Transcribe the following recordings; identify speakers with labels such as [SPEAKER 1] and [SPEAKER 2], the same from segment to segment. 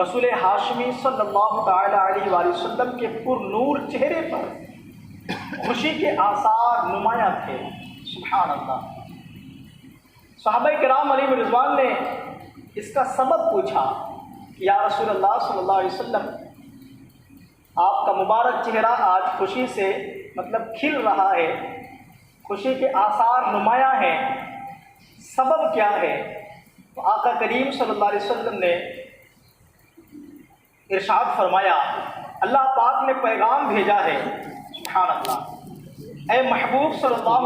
[SPEAKER 1] رسول ہاشمی صلی اللہ تعالی علیہ وآلہ وسلم کے پر نور چہرے پر خوشی کے آثار نمایاں تھے۔ سبحان اللہ۔ صحابہ کرام علیہ رضوان نے اس کا سبب پوچھا کہ یا رسول اللہ صلی اللہ علیہ وسلم، آپ کا مبارک چہرہ آج خوشی سے مطلب کھل رہا ہے، خوشی کے آثار نمایاں ہیں، سبب کیا ہے؟ تو آقا کریم صلی اللہ علیہ وسلم نے ارشاد فرمایا، اللہ پاک نے پیغام بھیجا ہے، سبحان اللہ، اے محبوب صلی اللہ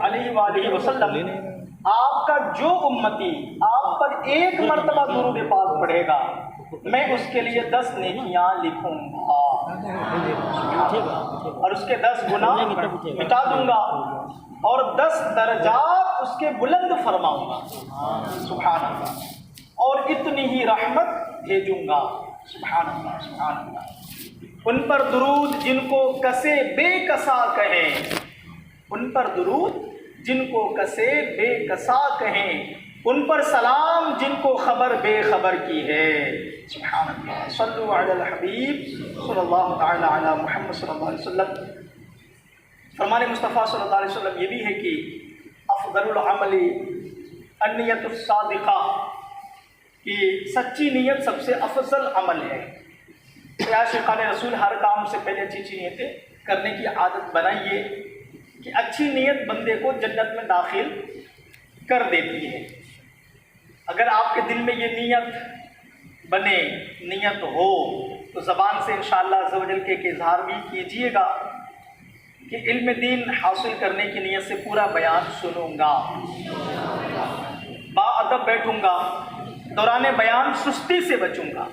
[SPEAKER 1] علیہ وآلہ وسلم، آپ کا جو امتی آپ پر ایک مرتبہ درود پاک پڑھے گا، میں اس کے لیے 10 نیکیاں لکھوں گا اور اس کے 10 گناہ مٹا دوں گا اور 10 درجات اس کے بلند فرماؤں گا، سبحان اللہ، اور اتنی ہی رحمت بھیجوں گا، سبحان اللہ سبحان اللہ۔ ان پر درود جن کو کسے بے کسا کہیں، ان پر درود جن کو کسے بے کسا کہیں، ان پر سلام جن کو خبر بے خبر کی ہے، سبحان اللہ۔ صلو علی الحبیب صلی اللہ تعالی علی محمد صلی اللہ علیہ وسلم۔ فرمان مصطفیٰ صلی اللہ علیہ وسلم یہ بھی ہے کہ افضل العمل النیت الصادقہ، کہ سچی نیت سب سے افضل عمل ہے۔ عاشقان رسول ہر کام سے پہلے اچھی نیتیں کرنے کی عادت بنائیے کہ اچھی نیت بندے کو جنت میں داخل کر دیتی ہے۔ اگر آپ کے دل میں یہ نیت بنے، نیت ہو، تو زبان سے انشاءاللہ عز و جل کے اظہار بھی کیجیے گا کہ علم دین حاصل کرنے کی نیت سے پورا بیان سنوں گا، با ادب بیٹھوں گا، دوران بیان سستی سے بچوں گا،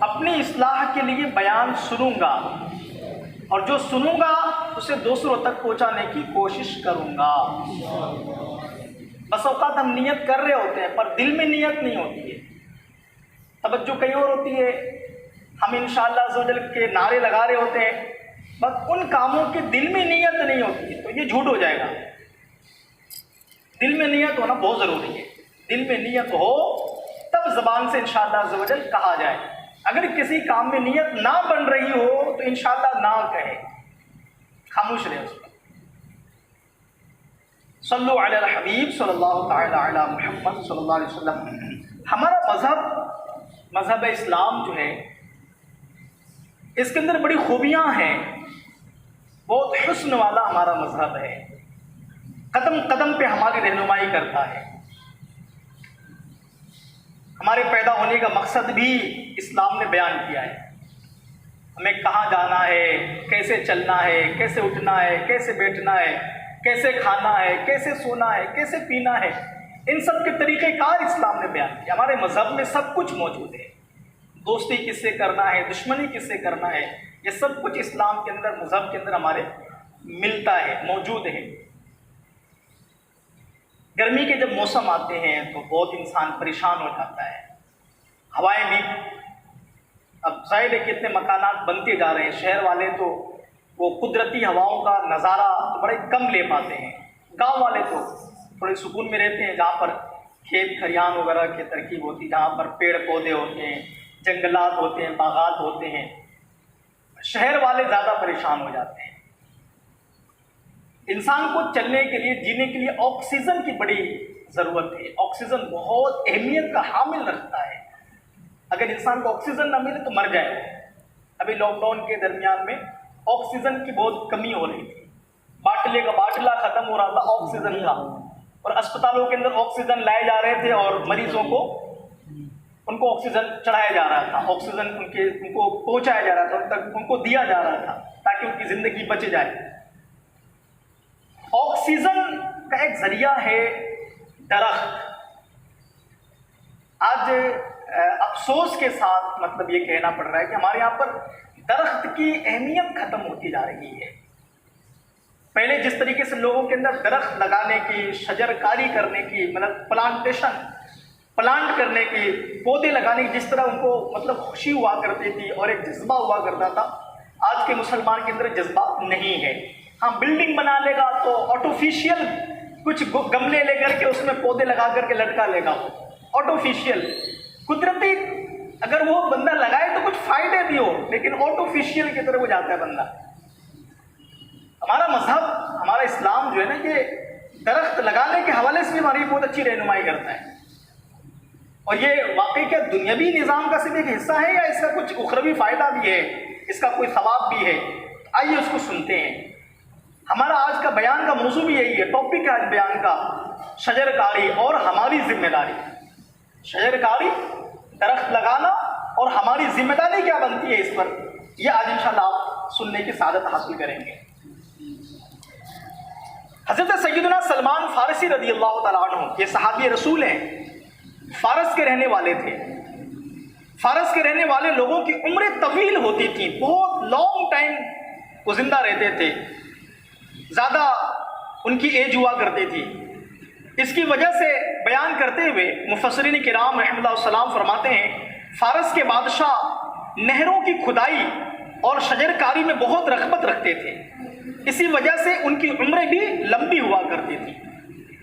[SPEAKER 1] اپنی اصلاح کے لیے بیان سنوں گا، اور جو سنوں گا اسے دوسروں تک پہنچانے کی کوشش کروں گا۔ بس اوقات ہم نیت کر رہے ہوتے ہیں پر دل میں نیت نہیں ہوتی ہے، توجہ کہیں اور ہوتی ہے، ہم انشاءاللہ عز و جل کے نعرے لگا رہے ہوتے ہیں، بس ان کاموں کے دل میں نیت نہیں ہوتی ہے، تو یہ جھوٹ ہو جائے گا۔ دل میں نیت ہونا بہت ضروری ہے، دل میں نیت ہو تب زبان سے انشاءاللہ عز و جل کہا جائے۔ اگر کسی کام میں نیت نہ بن رہی ہو تو انشاءاللہ نہ کہے، خاموش رہے اس پر۔ صلو علی الحبیب صلی اللہ تعالی علی محمد صلی اللہ علیہ وسلم۔ ہمارا مذہب اسلام جو ہے، اس کے اندر بڑی خوبیاں ہیں، بہت حسن والا ہمارا مذہب ہے، قدم قدم پہ ہماری رہنمائی کرتا ہے۔ ہمارے پیدا ہونے کا مقصد بھی اسلام نے بیان کیا ہے، ہمیں کہاں جانا ہے، کیسے چلنا ہے، کیسے اٹھنا ہے، کیسے بیٹھنا ہے، کیسے کھانا ہے، کیسے سونا ہے، کیسے پینا ہے، ان سب کے طریقہ کار اسلام نے بیان کیا۔ ہمارے مذہب میں سب کچھ موجود ہے، دوستی کس سے کرنا ہے، دشمنی کس سے کرنا ہے، یہ سب کچھ اسلام کے اندر، مذہب کے اندر ہمارے ملتا ہے، موجود ہے۔ گرمی کے جب موسم آتے ہیں تو بہت انسان پریشان ہو جاتا ہے، ہوائیں بھی، اب ظاہر ہے کتنے مکانات بنتے جا رہے ہیں، شہر والے تو وہ قدرتی ہواؤں کا نظارہ بڑے کم لے پاتے ہیں، گاؤں والے تو تھوڑے سکون میں رہتے ہیں، جہاں پر کھیت کھلیان وغیرہ کی ترکیب ہوتی ہے، جہاں پر پیڑ پودے ہوتے ہیں، جنگلات ہوتے ہیں، باغات ہوتے ہیں۔ شہر والے زیادہ پریشان ہو جاتے ہیں۔ انسان کو چلنے کے لیے، جینے کے لیے آکسیجن کی بڑی ضرورت ہے، آکسیجن بہت اہمیت کا حامل رکھتا ہے، اگر انسان کو آکسیجن نہ ملے تو مر جائے گا۔ ابھی لاک ڈاؤن کے درمیان میں آکسیجن کی بہت کمی ہو رہی تھی، باٹلے کا باٹلہ ختم ہو رہا تھا آکسیجن کا، اور اسپتالوں کے اندر آکسیجن لائے جا رہے تھے اور مریضوں کو ان کو آکسیجن چڑھایا جا رہا تھا، آکسیجن ان کو پہنچایا جا رہا تھا، ان کو دیا جا رہا تھا تاکہ ان کی زندگی بچ جائے۔ آکسیجن کا ایک ذریعہ ہے درخت۔ آج افسوس کے ساتھ مطلب یہ کہنا پڑ رہا ہے کہ ہمارے یہاں پر درخت کی اہمیت ختم ہوتی جا رہی ہے۔ پہلے جس طریقے سے لوگوں کے اندر درخت لگانے کی، شجر کاری کرنے کی، مطلب پلانٹ کرنے کی، پودے لگانے کی جس طرح ان کو مطلب خوشی ہوا کرتی تھی اور ایک جذبہ ہوا کرتا تھا، آج کے مسلمان کے اندر جذبہ نہیں ہے۔ ہاں بلڈنگ بنا لے گا تو آرٹیفیشیل کچھ گملے لے کر کے اس میں پودے لگا کر کے لٹکا لے گا، آرٹیفیشیل۔ قدرتی اگر وہ بندہ لگائے تو کچھ فائدے بھی ہو، لیکن آرٹیفیشیل کی طرف وہ جاتا ہے بندہ۔ ہمارا مذہب، ہمارا اسلام جو ہے نا، یہ درخت لگانے کے حوالے سے بھی ہماری بہت اچھی رہنمائی کرتا ہے، اور یہ واقعی کیا دنیاوی نظام کا صرف ایک حصہ ہے یا اس کا کچھ اخروی فائدہ بھی ہے، اس کا کوئی ثواب بھی ہے؟ آئیے اس کو سنتے ہیں۔ ہمارا آج کا بیان کا موضوع بھی یہی ہے، ٹاپک ہے آج بیان کا، شجر کاری اور ہماری ذمہ داری۔ شجر کاری، درخت لگانا، اور ہماری ذمہ داری کیا بنتی ہے اس پر، یہ آج انشاءاللہ آپ سننے کی سعادت حاصل کریں گے۔ حضرت سیدنا سلمان فارسی رضی اللہ تعالیٰ عنہ، یہ صحابی رسول ہیں، فارس کے رہنے والے تھے۔ فارس کے رہنے والے لوگوں کی عمریں طویل ہوتی تھی، بہت لانگ ٹائم وہ زندہ رہتے تھے، زیادہ ان کی ایج ہوا کرتی تھی۔ اس کی وجہ سے بیان کرتے ہوئے مفسرین کرام رحمۃ اللہ السلام فرماتے ہیں، فارس کے بادشاہ نہروں کی کھدائی اور شجر کاری میں بہت رغبت رکھتے تھے، اسی وجہ سے ان کی عمریں بھی لمبی ہوا کرتی تھی۔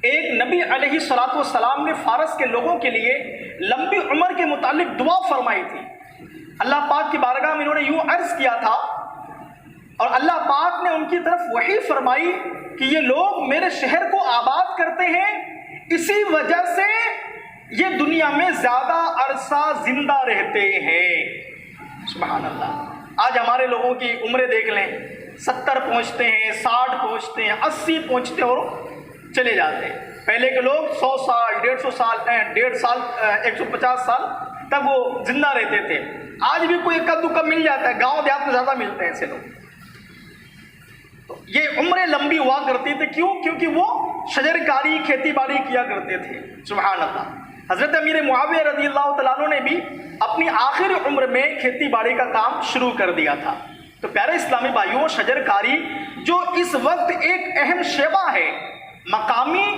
[SPEAKER 1] ایک نبی علیہ الصلوۃ والسلام نے فارس کے لوگوں کے لیے لمبی عمر کے متعلق دعا فرمائی تھی۔ اللہ پاک کی بارگاہ میں انہوں نے یوں عرض کیا تھا، اور اللہ پاک نے ان کی طرف وحی فرمائی کہ یہ لوگ میرے شہر کو آباد کرتے ہیں، اسی وجہ سے یہ دنیا میں زیادہ عرصہ زندہ رہتے ہیں۔ سبحان اللہ۔ آج ہمارے لوگوں کی عمریں دیکھ لیں، 70 پہنچتے ہیں، 60 پہنچتے ہیں، 80 پہنچتے ہیں اور چلے جاتے ہیں۔ پہلے کے لوگ 100 سال، 150 سال، 150 سال تک وہ زندہ رہتے تھے۔ آج بھی کوئی اکا دکا مل جاتا ہے، گاؤں دیہات میں زیادہ ملتے ہیں ایسے لوگ۔ تو یہ عمریں لمبی ہوا کرتی تھی، کیوں؟ کیونکہ وہ شجر کاری، کھیتی باڑی کیا کرتے تھے۔ سبحان اللہ۔ حضرت امیر معاویہ رضی اللہ تعالیٰ عنہ نے بھی اپنی آخری عمر میں کھیتی باڑی کا کام شروع کر دیا تھا۔ تو پیارے اسلامی بھائیوں، شجر کاری جو اس وقت ایک اہم شعبہ ہے، مقامی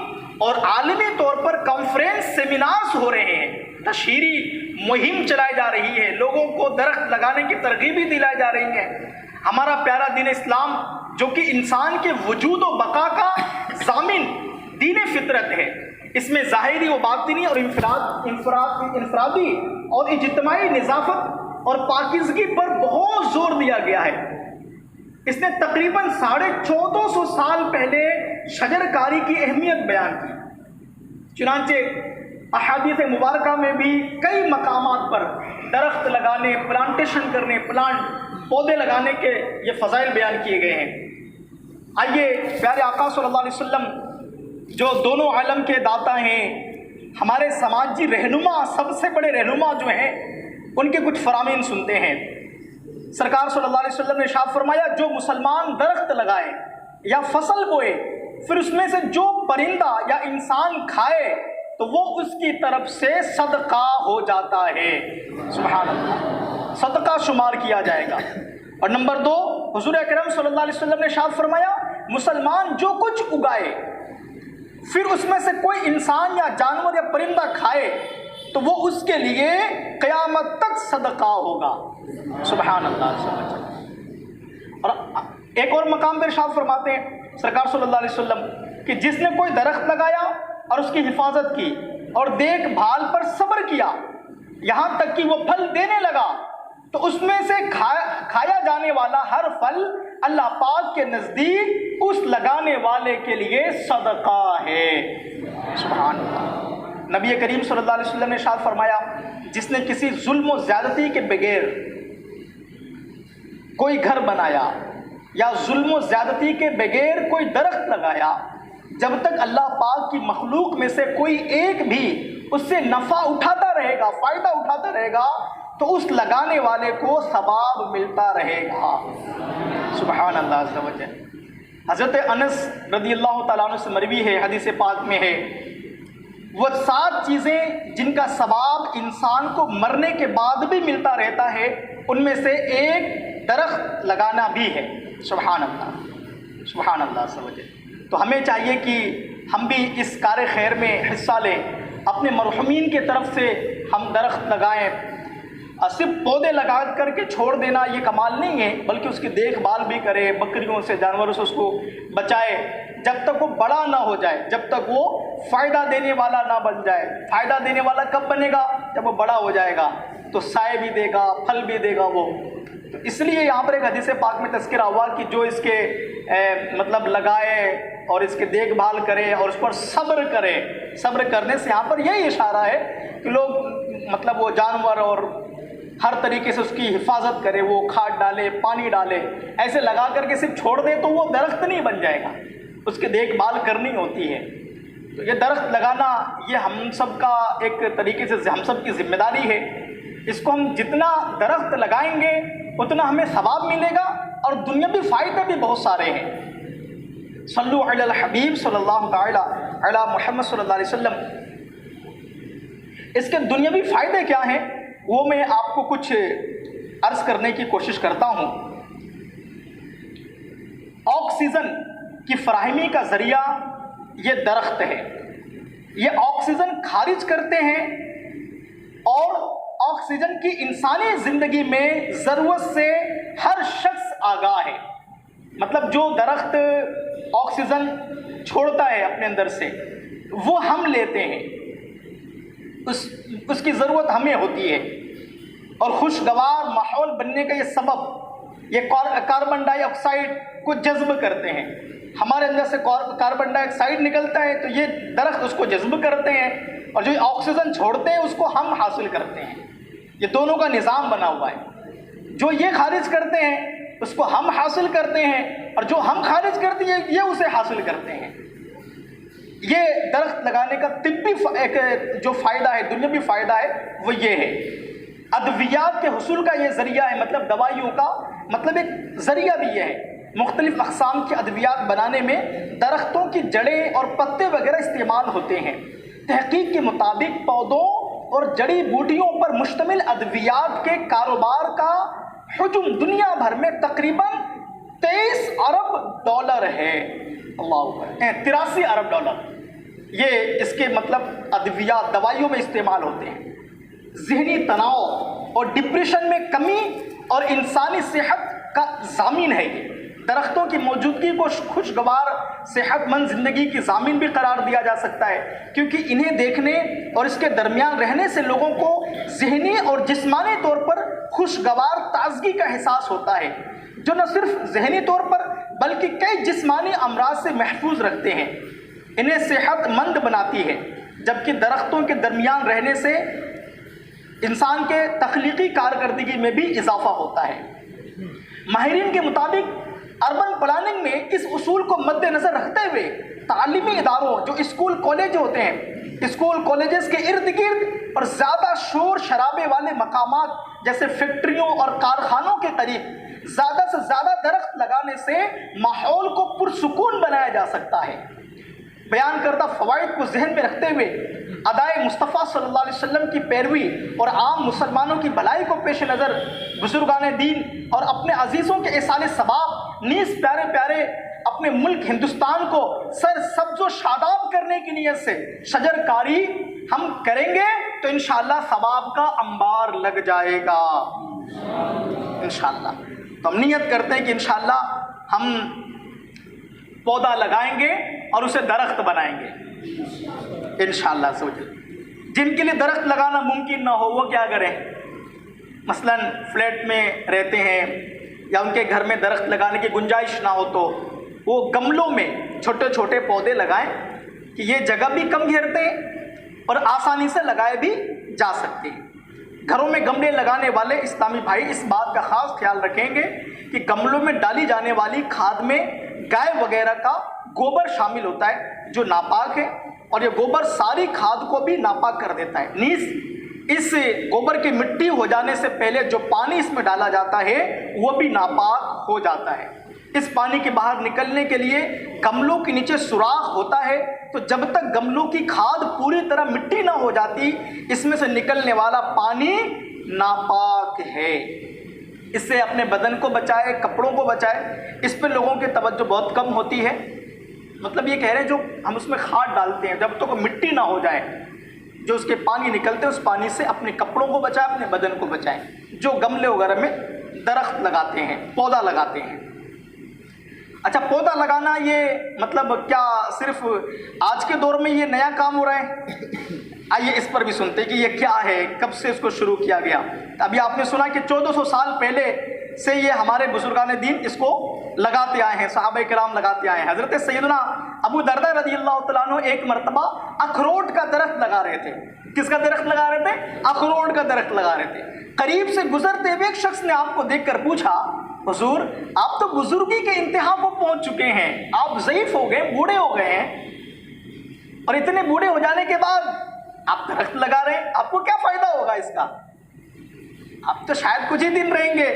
[SPEAKER 1] اور عالمی طور پر کانفرنس، سیمینارز ہو رہے ہیں، تشہیری مہم چلائی جا رہی ہے، لوگوں کو درخت لگانے کی ترغیبی دلائی جا رہی ہے۔ ہمارا پیارا دین اسلام جو کہ انسان کے وجود و بقا کا ضامن دین فطرت ہے، اس میں ظاہری و باطنی اور انفرادی اور اجتماعی نظافت اور پاکیزگی پر بہت زور دیا گیا ہے۔ اس نے تقریباً 1450 سال پہلے شجر کاری کی اہمیت بیان کی۔ چنانچہ احادیث مبارکہ میں بھی کئی مقامات پر درخت لگانے، پلانٹیشن کرنے، پودے لگانے کے یہ فضائل بیان کیے گئے ہیں۔ آئیے پیارے آقا صلی اللہ علیہ وسلم جو دونوں عالم کے داتا ہیں، ہمارے سماجی رہنما، سب سے بڑے رہنما جو ہیں، ان کے کچھ فرامین سنتے ہیں۔ سرکار صلی اللہ علیہ وسلم نے ارشاد فرمایا، جو مسلمان درخت لگائے یا فصل بوئے، پھر اس میں سے جو پرندہ یا انسان کھائے تو وہ اس کی طرف سے صدقہ ہو جاتا ہے۔ سبحان اللہ، صدقہ شمار کیا جائے گا۔ اور نمبر 2، حضور اکرم صلی اللہ علیہ وسلم نے ارشاد فرمایا، مسلمان جو کچھ اگائے پھر اس میں سے کوئی انسان یا جانور یا پرندہ کھائے تو وہ اس کے لیے قیامت تک صدقہ ہوگا۔ سبحان اللہ۔ اور ایک اور مقام پر ارشاد فرماتے ہیں سرکار صلی اللہ علیہ وسلم کہ جس نے کوئی درخت لگایا اور اس کی حفاظت کی اور دیکھ بھال پر صبر کیا یہاں تک کہ وہ پھل دینے لگا، تو اس میں سے کھایا جانے والا ہر پھل اللہ پاک کے نزدیک اس لگانے والے کے لیے صدقہ ہے۔ سبحان اللہ۔ نبی کریم صلی اللہ علیہ وسلم نے ارشاد فرمایا، جس نے کسی ظلم و زیادتی کے بغیر کوئی گھر بنایا یا ظلم و زیادتی کے بغیر کوئی درخت لگایا، جب تک اللہ پاک کی مخلوق میں سے کوئی ایک بھی اس سے نفع اٹھاتا رہے گا، فائدہ اٹھاتا رہے گا، تو اس لگانے والے کو ثواب ملتا رہے گا۔ سبحان اللہ عز و جل۔ حضرت انس رضی اللہ تعالیٰ عنہ سے مروی ہے، حدیث پاک میں ہے، وہ 7 چیزیں جن کا ثواب انسان کو مرنے کے بعد بھی ملتا رہتا ہے، ان میں سے ایک درخت لگانا بھی ہے۔ سبحان اللہ، سبحان اللہ عز و جل۔ تو ہمیں چاہیے کہ ہم بھی اس کار خیر میں حصہ لیں، اپنے مرحومین کی طرف سے ہم درخت لگائیں۔ صرف پودے لگا کر کے چھوڑ دینا یہ کمال نہیں ہے، بلکہ اس کی دیکھ بھال بھی کرے، بکریوں سے، جانوروں سے اس کو بچائے، جب تک وہ بڑا نہ ہو جائے، جب تک وہ فائدہ دینے والا نہ بن جائے۔ فائدہ دینے والا کب بنے گا؟ جب وہ بڑا ہو جائے گا۔ تو سائے بھی دے گا، پھل بھی دے گا وہ. تو اس لیے یہاں پر ایک حدیث پاک میں تذکرہ ہوا کہ جو اس کے مطلب لگائے اور اس کے دیکھ بھال کرے اور اس پر صبر کرے. صبر کرنے سے یہاں پر یہی اشارہ ہے کہ لوگ مطلب وہ جانور اور ہر طریقے سے اس کی حفاظت کرے، وہ کھاد ڈالے، پانی ڈالے. ایسے لگا کر کے صرف چھوڑ دے تو وہ درخت نہیں بن جائے گا، اس کی دیکھ بھال کرنی ہوتی ہے. تو یہ درخت لگانا یہ ہم سب کا ایک طریقے سے ہم سب کی ذمہ داری ہے. اس کو ہم جتنا درخت لگائیں گے اتنا ہمیں ثواب ملے گا اور دنیاوی فائدے بھی بہت سارے ہیں. صلو علی الحبیب صلی اللہ تعالی علی محمد صلی اللہ علیہ وسلم. اس کے دنیاوی فائدے کیا ہیں وہ میں آپ کو کچھ عرض کرنے کی کوشش کرتا ہوں. آکسیجن کی فراہمی کا ذریعہ یہ درخت ہے. یہ آکسیجن خارج کرتے ہیں اور آکسیجن کی انسانی زندگی میں ضرورت سے ہر شخص آگاہ ہے. مطلب جو درخت آکسیجن چھوڑتا ہے اپنے اندر سے وہ ہم لیتے ہیں، اس کی ضرورت ہمیں ہوتی ہے. اور خوشگوار ماحول بننے کا یہ سبب یہ کاربن ڈائی آکسائڈ کو جذب کرتے ہیں. ہمارے اندر سے کاربن ڈائی آکسائڈ نکلتا ہے تو یہ درخت اس کو جذب کرتے ہیں اور جو آکسیجن چھوڑتے ہیں اس کو ہم حاصل کرتے ہیں. یہ دونوں کا نظام بنا ہوا ہے. جو یہ خارج کرتے ہیں اس کو ہم حاصل کرتے ہیں اور جو ہم خارج کرتے ہیں یہ اسے حاصل کرتے ہیں. یہ درخت لگانے کا طبی ایک جو فائدہ ہے، دنیاوی فائدہ ہے وہ یہ ہے. ادویات کے حصول کا یہ ذریعہ ہے، مطلب دوائیوں کا مطلب ایک ذریعہ بھی یہ ہے. مختلف اقسام کی ادویات بنانے میں درختوں کی جڑیں اور پتے وغیرہ استعمال ہوتے ہیں. تحقیق کے مطابق پودوں اور جڑی بوٹیوں پر مشتمل ادویات کے کاروبار کا حجم دنیا بھر میں تقریباً 23 ارب ڈالر ہے. اللہ اکبر، 83 ارب ڈالر یہ اس کے مطلب ادویات دوائیوں میں استعمال ہوتے ہیں. ذہنی تناؤ اور ڈپریشن میں کمی اور انسانی صحت کا ضامن ہے. یہ درختوں کی موجودگی کو خوشگوار صحت مند زندگی کی ضامن بھی قرار دیا جا سکتا ہے، کیونکہ انہیں دیکھنے اور اس کے درمیان رہنے سے لوگوں کو ذہنی اور جسمانی طور پر خوشگوار تازگی کا احساس ہوتا ہے، جو نہ صرف ذہنی طور پر بلکہ کئی جسمانی امراض سے محفوظ رکھتے ہیں، انہیں صحت مند بناتی ہے. جبکہ درختوں کے درمیان رہنے سے انسان کے تخلیقی کارکردگی میں بھی اضافہ ہوتا ہے. ماہرین کے مطابق اربن پلاننگ میں اس اصول کو مد نظر رکھتے ہوئے تعلیمی اداروں جو اسکول کالج ہوتے ہیں، اسکول کالجز کے ارد گرد اور زیادہ شور شرابے والے مقامات جیسے فیکٹریوں اور کارخانوں کے قریب زیادہ سے زیادہ درخت لگانے سے ماحول کو پرسکون بنایا جا سکتا ہے. بیان کردہ فوائد کو ذہن میں رکھتے ہوئے ادائے مصطفیٰ صلی اللہ علیہ وسلم کی پیروی اور عام مسلمانوں کی بھلائی کو پیش نظر بزرگان دین اور اپنے عزیزوں کے ایصال ثواب نیز پیارے پیارے اپنے ملک ہندوستان کو سر سبز و شاداب کرنے کی نیت سے شجر کاری ہم کریں گے تو انشاءاللہ ثواب کا انبار لگ جائے گا انشاءاللہ. تو ہم نیت کرتے ہیں کہ انشاءاللہ ہم پودا لگائیں گے اور اسے درخت بنائیں گے انشاءاللہ. جن کے لیے درخت لگانا ممکن نہ ہو وہ کیا کریں؟ مثلاً فلیٹ میں رہتے ہیں یا ان کے گھر میں درخت لگانے کی گنجائش نہ ہو تو وہ گملوں میں چھوٹے چھوٹے پودے لگائیں کہ یہ جگہ بھی کم گھیرتے ہیں اور آسانی سے لگائے بھی جا سکتے ہیں. گھروں میں گملے لگانے والے اسلامی بھائی اس بات کا خاص خیال رکھیں گے کہ گملوں میں ڈالی جانے والی کھاد میں گائے وغیرہ کا گوبر شامل ہوتا ہے جو ناپاک ہے، اور یہ گوبر ساری کھاد کو بھی ناپاک کر دیتا ہے. نیز اس گوبر کی مٹی ہو جانے سے پہلے جو پانی اس میں ڈالا جاتا ہے وہ بھی ناپاک ہو جاتا ہے. اس پانی کے باہر نکلنے کے لیے گملوں کے نیچے سوراخ ہوتا ہے، تو جب تک گملوں کی کھاد پوری طرح مٹی نہ ہو جاتی اس میں سے نکلنے والا پانی ناپاک ہے. اس سے اپنے بدن کو بچائے، کپڑوں کو بچائے. اس پہ لوگوں کی توجہ بہت کم ہوتی ہے. مطلب یہ کہہ رہے ہیں جو ہم اس میں کھاد ڈالتے ہیں جب تک مٹی نہ ہو جائے، جو اس کے پانی نکلتے ہیں اس پانی سے اپنے کپڑوں کو بچائے، اپنے بدن کو بچائیں. جو گملے وغیرہ میں درخت لگاتے ہیں، پودا لگاتے ہیں. اچھا، پودا لگانا یہ مطلب کیا صرف آج کے دور میں یہ نیا کام ہو رہا ہے؟ آئیے اس پر بھی سنتے کہ یہ کیا ہے، کب سے اس کو شروع کیا گیا۔ ابھی آپ نے سنا کہ 1400 سال پہلے سے یہ ہمارے بزرگان دین اس کو لگاتے آئے ہیں، صحابہ کرام لگاتے آئے ہیں۔ حضرت سیدنا ابو دردہ رضی اللہ تعالیٰ عنہ ایک مرتبہ اخروٹ کا درخت لگا رہے تھے۔ کس کا درخت لگا رہے تھے؟ اخروٹ کا درخت لگا رہے تھے۔ قریب سے گزرتے ہوئے ایک شخص نے آپ کو دیکھ کر پوچھا، حضور آپ تو بزرگی کے انتہا کو پہنچ چکے ہیں، آپ ضعیف ہو گئے، بوڑھے ہو گئے ہیں، اور اتنے بوڑھے ہو جانے کے بعد آپ درخت لگا رہے ہیں، آپ کو کیا فائدہ ہوگا اس کا؟ آپ تو شاید کچھ ہی دن رہیں گے،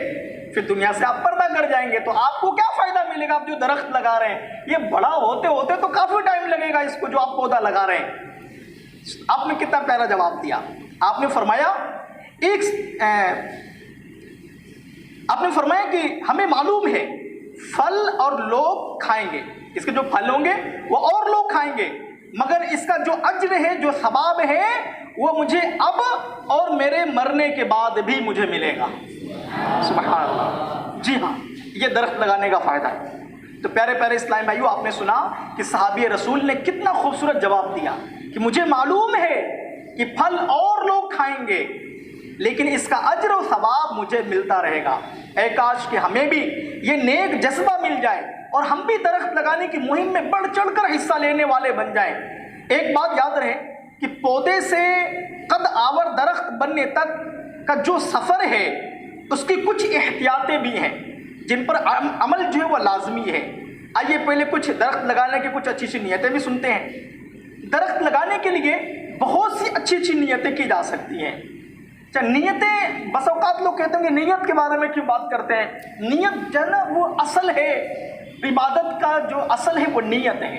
[SPEAKER 1] پھر دنیا سے آپ پردہ کر جائیں گے، تو آپ کو کیا فائدہ ملے گا؟ آپ جو درخت لگا رہے ہیں یہ بڑا ہوتے ہوتے تو کافی ٹائم لگے گا اس کو، جو آپ پودا لگا رہے ہیں۔ آپ نے کتنا پیارا جواب دیا۔ آپ نے فرمایا کہ ہمیں معلوم ہے پھل اور لوگ کھائیں گے، اس کے جو پھل ہوں گے وہ اور لوگ کھائیں گے، مگر اس کا جو اجر ہے، جو ثواب ہے، وہ مجھے اب اور میرے مرنے کے بعد بھی مجھے ملے گا۔ سبحان اللہ۔ جی ہاں، یہ درخت لگانے کا فائدہ ہے۔ تو پیارے پیارے اسلام بھائیو، آپ نے سنا کہ صحابی رسول نے کتنا خوبصورت جواب دیا کہ مجھے معلوم ہے کہ پھل اور لوگ کھائیں گے، لیکن اس کا اجر و ثواب مجھے ملتا رہے گا۔ اے کاش کہ ہمیں بھی یہ نیک جذبہ مل جائے اور ہم بھی درخت لگانے کی مہم میں بڑھ چڑھ کر حصہ لینے والے بن جائیں۔ ایک بات یاد رہے کہ پودے سے قد آور درخت بننے تک کا جو سفر ہے اس کی کچھ احتیاطیں بھی ہیں جن پر عمل جو ہے وہ لازمی ہے۔ آئیے پہلے کچھ درخت لگانے کی کچھ اچھی نیتیں بھی سنتے ہیں۔ درخت لگانے کے لیے بہت سی اچھی نیتیں کی جا سکتی ہیں۔ نیتیں بس اوقات لوگ کہتے ہیں کہ نیت کے بارے میں کیوں بات کرتے ہیں؟ نیت جو ہے نا وہ اصل ہے، عبادت کا جو اصل ہے وہ نیت ہے،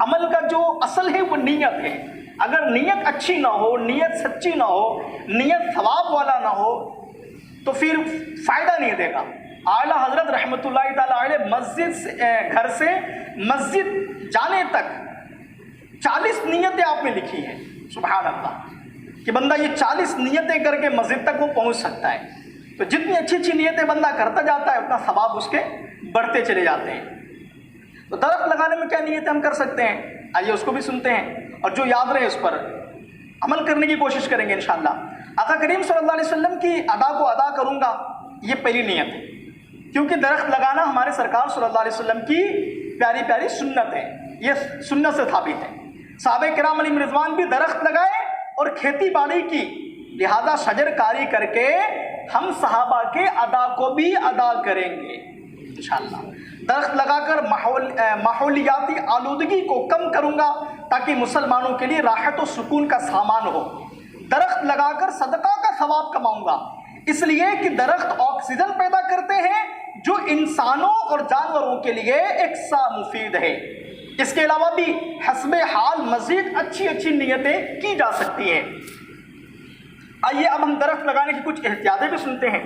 [SPEAKER 1] عمل کا جو اصل ہے وہ نیت ہے۔ اگر نیت اچھی نہ ہو، نیت سچی نہ ہو، نیت ثواب والا نہ ہو تو پھر فائدہ نہیں دے گا۔ اعلیٰ حضرت رحمۃ اللہ تعالیٰ علیہ گھر سے مسجد جانے تک 40 نیتیں آپ نے لکھی ہیں۔ سبحان اللہ، کہ بندہ یہ 40 نیتیں کر کے مسجد تک وہ پہنچ سکتا ہے۔ تو جتنی اچھی نیتیں بندہ کرتا جاتا ہے اتنا ثواب اس کے بڑھتے چلے جاتے ہیں۔ تو درخت لگانے میں کیا نیتیں ہم کر سکتے ہیں؟ آئیے اس کو بھی سنتے ہیں، اور جو یاد رہے اس پر عمل کرنے کی کوشش کریں گے انشاءاللہ۔ آقا کریم صلی اللہ علیہ وسلم کی ادا کو ادا کروں گا، یہ پہلی نیت ہے، کیونکہ درخت لگانا ہمارے سرکار صلی اللہ علیہ وسلم کی پیاری پیاری سنت ہے، یہ سنت سے ثابت ہے۔ صحابہ کرام علیہم رضوان بھی درخت لگائے اور کھیتی باڑی کی، لہذا شجر کاری کر کے ہم صحابہ کے ادا کو بھی ادا کریں گے انشاءاللہ۔ درخت لگا کر ماحولیاتی آلودگی کو کم کروں گا تاکہ مسلمانوں کے لیے راحت و سکون کا سامان ہو۔ درخت لگا کر صدقہ کا ثواب کماؤں گا، اس لیے کہ درخت آکسیجن پیدا کرتے ہیں جو انسانوں اور جانوروں کے لیے یکساں مفید ہے۔ اس کے علاوہ بھی حسب حال مزید اچھی نیتیں کی جا سکتی ہیں۔ آئیے اب ہم درخت لگانے کی کچھ احتیاطیں بھی سنتے ہیں۔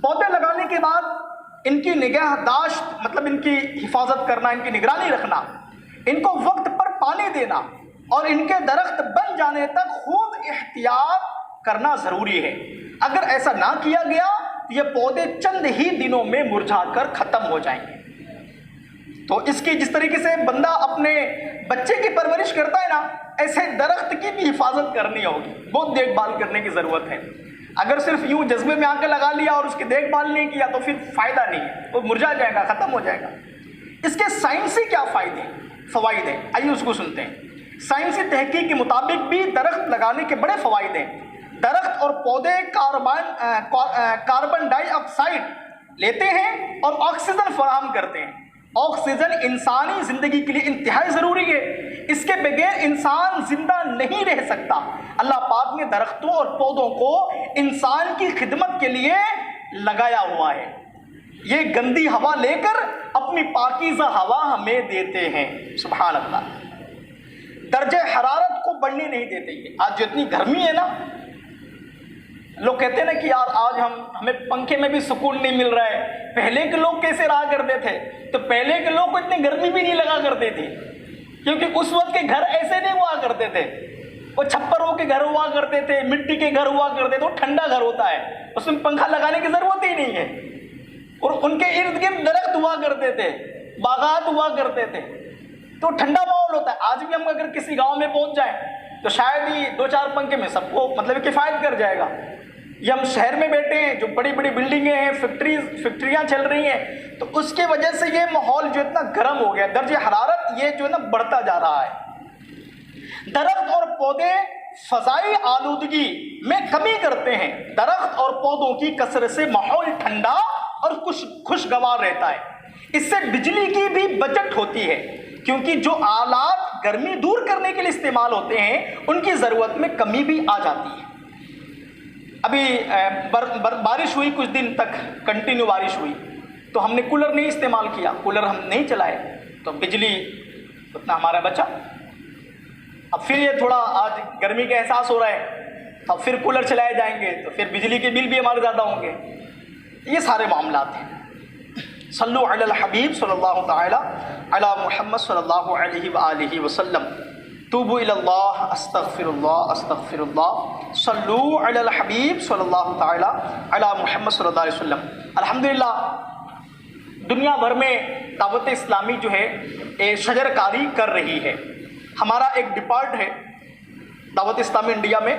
[SPEAKER 1] پودے لگانے کے بعد ان کی نگہداشت، مطلب ان کی حفاظت کرنا، ان کی نگرانی رکھنا، ان کو وقت پر پانی دینا اور ان کے درخت بن جانے تک خوب احتیاط کرنا ضروری ہے۔ اگر ایسا نہ کیا گیا تو یہ پودے چند ہی دنوں میں مرجھا کر ختم ہو جائیں گے۔ تو اس کی جس طریقے سے بندہ اپنے بچے کی پرورش کرتا ہے نا، ایسے درخت کی بھی حفاظت کرنی ہوگی، بہت دیکھ بھال کرنے کی ضرورت ہے۔ اگر صرف یوں جذبے میں آ کے لگا لیا اور اس کی دیکھ بھال نہیں کیا تو پھر فائدہ نہیں ہے، وہ مرجھا جائے گا، ختم ہو جائے گا۔ اس کے سائنسی کیا فوائد ہیں؟ آئیے اس کو سنتے ہیں۔ سائنسی تحقیق کے مطابق بھی درخت لگانے کے بڑے فوائد ہیں۔ درخت اور پودے کاربن ڈائی آکسائڈ لیتے ہیں اور آکسیجن فراہم کرتے ہیں۔ آکسیجن انسانی زندگی کے لیے انتہائی ضروری ہے، اس کے بغیر انسان زندہ نہیں رہ سکتا۔ اللہ پاک نے درختوں اور پودوں کو انسان کی خدمت کے لیے لگایا ہوا ہے۔ یہ گندی ہوا لے کر اپنی پاکیزہ ہوا ہمیں دیتے ہیں۔ سبحان اللہ۔ درجہ حرارت کو بڑھنے نہیں دیتے۔ یہ آج جو اتنی گرمی ہے نا، لوگ کہتے ہیں نا کہ یار آج ہمیں پنکھے میں بھی سکون نہیں مل رہا ہے۔ پہلے کے لوگ کیسے رہا کرتے تھے؟ تو پہلے کے لوگ کو اتنی گرمی بھی نہیں لگا کرتے تھے، کیونکہ اس وقت کے گھر ایسے نہیں ہوا کرتے تھے۔ وہ چھپروں کے گھر ہوا کرتے تھے، مٹی کے گھر ہوا کرتے تھے، وہ ٹھنڈا گھر ہوتا ہے، اس میں پنکھا لگانے کی ضرورت ہی نہیں ہے۔ اور ان کے ارد گرد درخت ہوا کرتے تھے، باغات ہوا کرتے تھے، تو ٹھنڈا ماحول ہوتا ہے۔ آج بھی ہم اگر کسی گاؤں میں پہنچ جائیں تو شاید ہی 2-4 پنکھے میں سب کو مطلب کفایت کر جائے گا. یہ ہم شہر میں بیٹھے ہیں، جو بڑی بڑی بلڈنگیں ہیں، فیکٹریاں چل رہی ہیں، تو اس کے وجہ سے یہ ماحول جو اتنا گرم ہو گیا، درجہ حرارت یہ جو ہے نا بڑھتا جا رہا ہے. درخت اور پودے فضائی آلودگی میں کمی کرتے ہیں. درخت اور پودوں کی کثرت سے ماحول ٹھنڈا اور خوشگوار رہتا ہے. اس سے بجلی کی بھی بچت ہوتی ہے، کیونکہ جو آلات گرمی دور کرنے کے لیے استعمال ہوتے ہیں ان کی ضرورت میں کمی بھی آ جاتی ہے. ابھی بارش ہوئی، کچھ دن تک کنٹینیو بارش ہوئی، تو ہم نے کولر نہیں استعمال کیا، کولر ہم نہیں چلائے، تو بجلی اتنا ہمارا بچا. اب پھر یہ تھوڑا آج گرمی کا احساس ہو رہا ہے، اب پھر کولر چلائے جائیں گے تو پھر بجلی کے بل بھی ہمارے زیادہ ہوں گے. یہ سارے معاملات ہیں. صلو علی الحبیب صلی اللہ تعالی علی محمد صلی اللہ علیہ وآلہ وسلم. توبوا الی اللہ، استغفر اللہ استغفر اللہ. صلو علی الحبیب صلی اللہ تعالی علی محمد صلی اللہ علیہ وسلم. الحمدللہ دنیا بھر میں دعوت اسلامی جو ہے شجر کاری کر رہی ہے. ہمارا ایک ڈپارٹ ہے دعوت اسلامی انڈیا میں،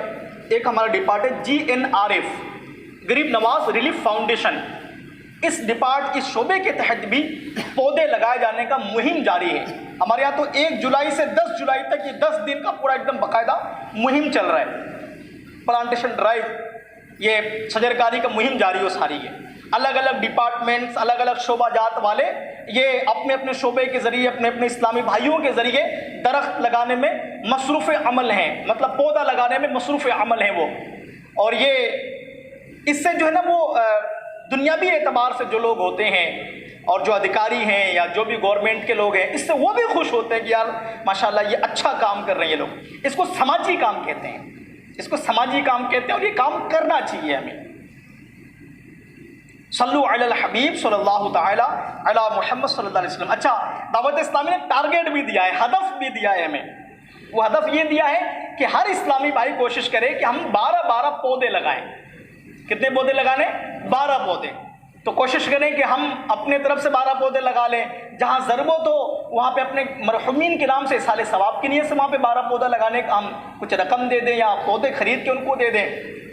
[SPEAKER 1] ایک ہمارا ڈپارٹ ہے GNRF، غریب نواز ریلیف فاؤنڈیشن. اس ڈپارٹ اس شعبے کے تحت بھی پودے لگائے جانے کا مہم جاری ہے. ہمارے یہاں تو 1 جولائی سے 10 جولائی تک یہ 10 دن کا پورا ایک دم باقاعدہ مہم چل رہا ہے. پلانٹیشن ڈرائیو، یہ شجر کاری کا مہم جاری ہو ساری ہے. الگ الگ ڈپارٹمنٹس، الگ الگ شعبہ جات والے یہ اپنے اپنے شعبے کے ذریعے، اپنے اپنے اسلامی بھائیوں کے ذریعے درخت لگانے میں مصروف عمل ہیں، مطلب پودا لگانے میں مصروف عمل ہیں وہ. اور یہ اس سے جو ہے نا وہ دنیاوی اعتبار سے جو لوگ ہوتے ہیں اور جو ادھیکاری ہیں یا جو بھی گورنمنٹ کے لوگ ہیں، اس سے وہ بھی خوش ہوتے ہیں کہ یار ماشاءاللہ یہ اچھا کام کر رہے ہیں یہ لوگ. اس کو سماجی کام کہتے ہیں، اس کو سماجی کام کہتے ہیں، اور یہ کام کرنا چاہیے ہمیں. صلو علی الحبیب صلی اللہ تعالی علی محمد صلی اللہ علیہ وسلم. اچھا، دعوت اسلامی نے ٹارگیٹ بھی دیا ہے، ہدف بھی دیا ہے ہمیں. وہ ہدف یہ دیا ہے کہ ہر اسلامی بھائی کوشش کرے کہ ہم 12 پودے لگائیں. کتنے پودے لگانے؟ 12 پودے. تو کوشش کریں کہ ہم اپنے طرف سے 12 پودے لگا لیں. جہاں ضرورت ہو وہاں پہ اپنے مرحومین کے نام سے اصحال ثواب کی نیت سے وہاں پہ 12 پودا لگانے کا ہم کچھ رقم دے دیں یا پودے خرید کے ان کو دے دیں.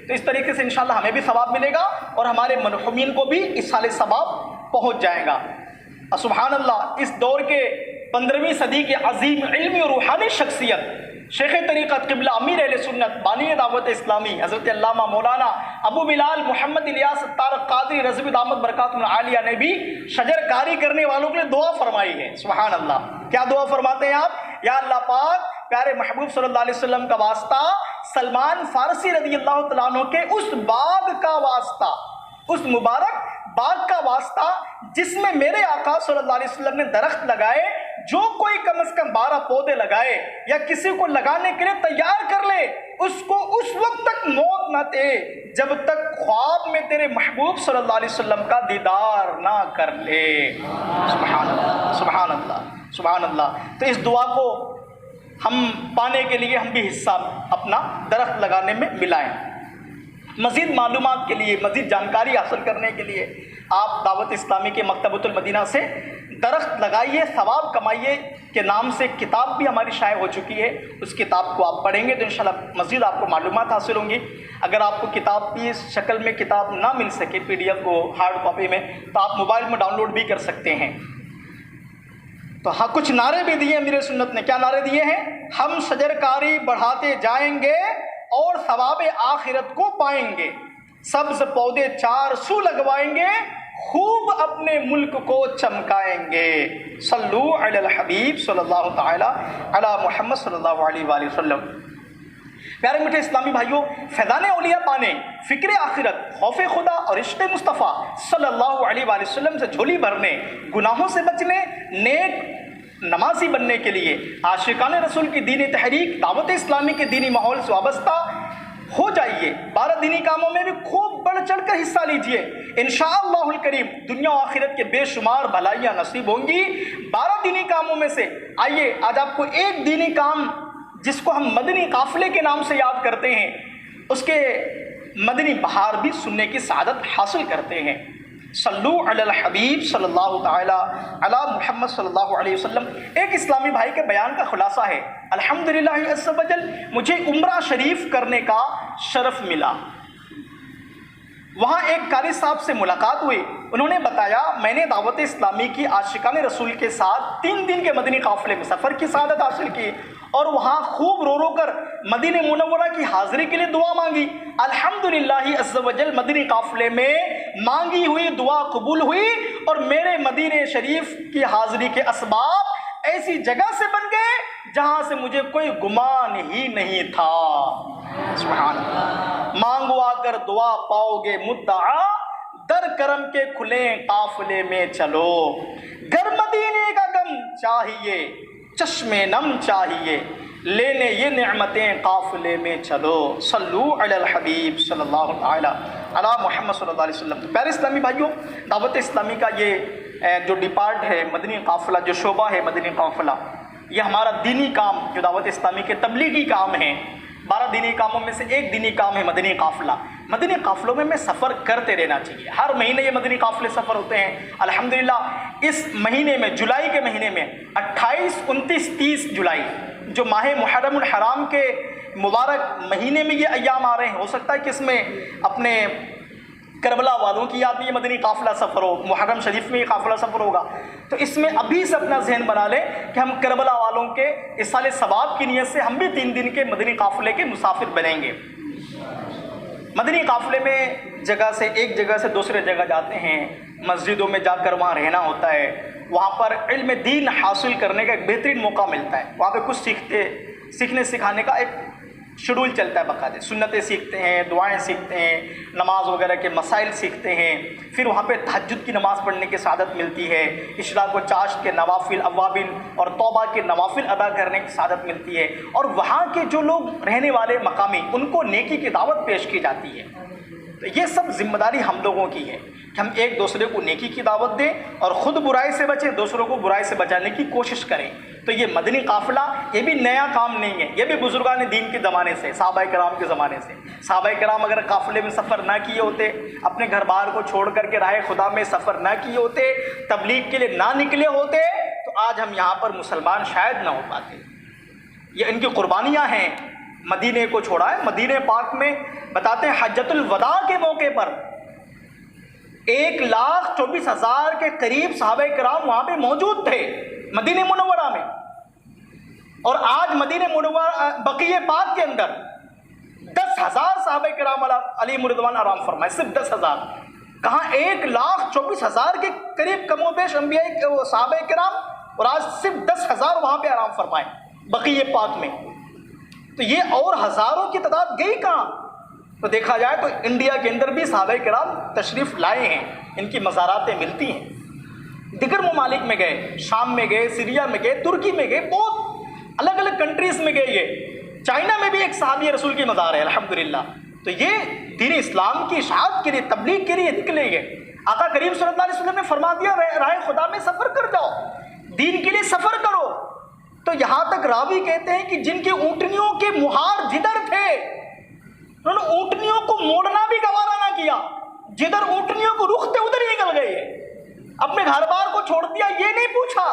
[SPEAKER 1] تو اس طریقے سے انشاءاللہ ہمیں بھی ثواب ملے گا اور ہمارے مرحومین کو بھی اصحال ثواب پہنچ جائے گا. سبحان اللہ. اس دور کے 15ویں صدی کے عظیم علمی اور روحانی شخصیت شیخ طریقت قبلہ امیر اہل سنت بانی دعوت اسلامی حضرت علامہ مولانا ابو بلال محمد الیاس طارق قادری رضوی دامت برکاتہ العالیہ نے بھی شجر کاری کرنے والوں کے لیے دعا فرمائی ہے. سبحان اللہ. کیا دعا فرماتے ہیں آپ؟ یا اللہ پاک پیارے محبوب صلی اللہ علیہ وسلم کا واسطہ، سلمان فارسی رضی اللہ تعالیٰ عنہ کے اس باغ کا واسطہ، اس مبارک باغ کا واسطہ جس میں میرے آقا صلی اللہ علیہ وسلم نے درخت لگائے، جو کوئی کم از کم 12 پودے لگائے یا کسی کو لگانے کے لیے تیار کر لے، اس کو اس وقت تک موت نہ دے جب تک خواب میں تیرے محبوب صلی اللہ علیہ وسلم کا دیدار نہ کر لے. سبحان اللہ سبحان اللہ سبحان اللہ. تو اس دعا کو ہم پانے کے لیے ہم بھی حصہ اپنا درخت لگانے میں ملائیں. مزید معلومات کے لیے، مزید جانکاری حاصل کرنے کے لیے آپ دعوت اسلامی کے مکتبۃ المدینہ سے درخت لگائیے ثواب کمائیے کے نام سے کتاب بھی ہماری شائع ہو چکی ہے. اس کتاب کو آپ پڑھیں گے تو انشاءاللہ مزید آپ کو معلومات حاصل ہوں گی. اگر آپ کو کتاب کی شکل میں کتاب نہ مل سکے PDF کو ہارڈ کاپی میں، تو آپ موبائل میں ڈاؤن لوڈ بھی کر سکتے ہیں. تو ہاں کچھ نعرے بھی دیے میرے سنت نے. کیا نعرے دیے ہیں؟ ہم شجر کاری بڑھاتے جائیں گے اور ثواب آخرت کو پائیں گے. سبز پودے 4 سو لگوائیں گے، خوب اپنے ملک کو چمکائیں گے. صلو علی الحبیب صلی اللہ تعالی علی محمد صلی اللہ علیہ وآلہ وسلم. پیارے میٹھے اسلامی بھائیوں، فیضان اولیاء پانے، فکر آخرت، خوف خدا اور عشق مصطفیٰ صلی اللہ علیہ وآلہ وسلم سے جھولی بھرنے، گناہوں سے بچنے، نیک نمازی بننے کے لیے عاشقان رسول کی دینی تحریک دعوت اسلامی کے دینی ماحول سے وابستہ ہو جائیے. 12 دینی کاموں میں بھی خوب بڑھ چڑھ کر حصہ لیجیے. انشاءاللہ الکریم دنیا و آخرت کے بے شمار بھلائیاں نصیب ہوں گی 12 دینی کاموں میں سے. آئیے آج آپ کو ایک دینی کام جس کو ہم مدنی قافلے کے نام سے یاد کرتے ہیں، اس کے مدنی بہار بھی سننے کی سعادت حاصل کرتے ہیں. صلو علی الحبیب صلی اللہ تعالی علی محمد صلی اللہ علیہ وسلم۔ ایک اسلامی بھائی کے بیان کا خلاصہ ہے، الحمدللہ عز وجل مجھے عمرہ شریف کرنے کا شرف ملا۔ وہاں ایک قاری صاحب سے ملاقات ہوئی، انہوں نے بتایا میں نے دعوت اسلامی کی عاشقان رسول کے ساتھ 3 دن کے مدنی قافلے میں سفر کی سعادت حاصل کی، اور وہاں خوب رو رو کر مدینہ منورہ کی حاضری کے لیے دعا مانگی۔ الحمدللہ عز وجل مدنی قافلے میں مانگی ہوئی دعا قبول ہوئی، اور میرے مدینہ شریف کی حاضری کے اسباب ایسی جگہ سے بن گئے جہاں سے مجھے کوئی گمان ہی نہیں تھا۔ سبحان اللہ۔ مانگو آ کر دعا پاؤ گے مدعا، در کرم کے کھلے قافلے میں چلو، گر مدینے کا غم چاہیے چشم نم چاہیے، لینے یہ نعمتیں قافلے میں چلو، صلو علی الحبیب صلی اللہ تعالی علی محمد صلی اللہ علیہ وسلم۔ پیارے اسلامی بھائیوں، دعوت اسلامی کا یہ جو ڈپارٹ ہے مدنی قافلہ، جو شعبہ ہے مدنی قافلہ، یہ ہمارا دینی کام جو دعوت اسلامی کے تبلیغی کام ہیں، 12 دینی کاموں میں سے ایک دینی کام ہے مدنی قافلہ۔ مدنی قافلوں میں سفر کرتے رہنا چاہیے، ہر مہینے یہ مدنی قافلے سفر ہوتے ہیں۔ الحمدللہ اس مہینے میں، جولائی کے مہینے میں 28، 29، 30 جولائی جو ماہ محرم الحرام کے مبارک مہینے میں یہ ایام آ رہے ہیں، ہو سکتا ہے کہ اس میں اپنے کربلا والوں کی یاد میں یہ مدنی قافلہ سفر ہو، محرم شریف میں یہ قافلہ سفر ہوگا، تو اس میں ابھی سے اپنا ذہن بنا لیں کہ ہم کربلا والوں کے اصالِ ثواب کی نیت سے ہم بھی 3 دن کے مدنی قافلے کے مسافر بنیں گے۔ مدنی قافلے میں جگہ سے ایک جگہ سے دوسرے جگہ جاتے ہیں، مسجدوں میں جا کر وہاں رہنا ہوتا ہے، وہاں پر علم دین حاصل کرنے کا ایک بہترین موقع ملتا ہے، وہاں پہ کچھ سیکھنے سکھانے کا ایک شیڈول چلتا ہے باقاعدہ، سنتیں سیکھتے ہیں، دعائیں سیکھتے ہیں، نماز وغیرہ کے مسائل سیکھتے ہیں، پھر وہاں پہ تہجد کی نماز پڑھنے کی سعادت ملتی ہے، اشراق و چاشت کے نوافل، اوابل اور توبہ کے نوافل ادا کرنے کی سعادت ملتی ہے، اور وہاں کے جو لوگ رہنے والے مقامی ان کو نیکی کی دعوت پیش کی جاتی ہے۔ تو یہ سب ذمہ داری ہم لوگوں کی ہے کہ ہم ایک دوسرے کو نیکی کی دعوت دیں اور خود برائی سے بچیں، دوسروں کو برائی سے بچانے کی کوشش کریں۔ تو یہ مدنی قافلہ یہ بھی نیا کام نہیں ہے، یہ بھی بزرگان دین کے زمانے سے، صحابہ کرام کے زمانے سے۔ صحابہ کرام اگر قافلے میں سفر نہ کیے ہوتے، اپنے گھر بار کو چھوڑ کر کے راہ خدا میں سفر نہ کیے ہوتے، تبلیغ کے لیے نہ نکلے ہوتے، تو آج ہم یہاں پر مسلمان شاید نہ ہو پاتے۔ یہ ان کی قربانیاں ہیں، مدینے کو چھوڑا ہے۔ مدینہ پاک میں بتاتے ہیں حجۃ الوداع کے موقع پر 1,24,000 کے قریب صحابہ کرام وہاں پہ موجود تھے مدینہ منورہ میں، اور آج مدینہ منورہ بقیع پاک کے اندر 10,000 صحابہ کرام علیہم رضوان آرام فرمائے، صرف 10,000 کہاں، 1,24,000 کے قریب کم و بیش انبیاء صحابہ کرام، اور آج صرف 10,000 وہاں پہ آرام فرمائے بقیع پاک میں۔ تو یہ اور ہزاروں کی تعداد گئی کہاں؟ تو دیکھا جائے تو انڈیا کے اندر بھی صحابہ کرام تشریف لائے ہیں، ان کی مزاراتیں ملتی ہیں۔ دیگر ممالک میں گئے، شام میں گئے، سیریا میں گئے، ترکی میں گئے، بہت الگ الگ کنٹریز میں گئے۔ یہ چائنا میں بھی ایک صحابی رسول کی مزار ہے الحمدللہ۔ تو یہ دین اسلام کی اشاعت کے لیے، تبلیغ کے لیے نکلیں گے۔ آقا کریم صلی اللہ علیہ وسلم نے فرما دیا راہ خدا میں سفر کر جاؤ، دین کے لیے سفر کرو۔ تو یہاں تک راوی کہتے ہیں کہ جن کے اونٹنیوں کے مہار جدھر تھے، انہوں نے اونٹنیوں کو موڑنا بھی گوارا نہ کیا، جدھر اونٹنیوں کو رخ تھے ادھر ہی نکل گئے، اپنے گھر بار کو چھوڑ دیا۔ یہ نہیں پوچھا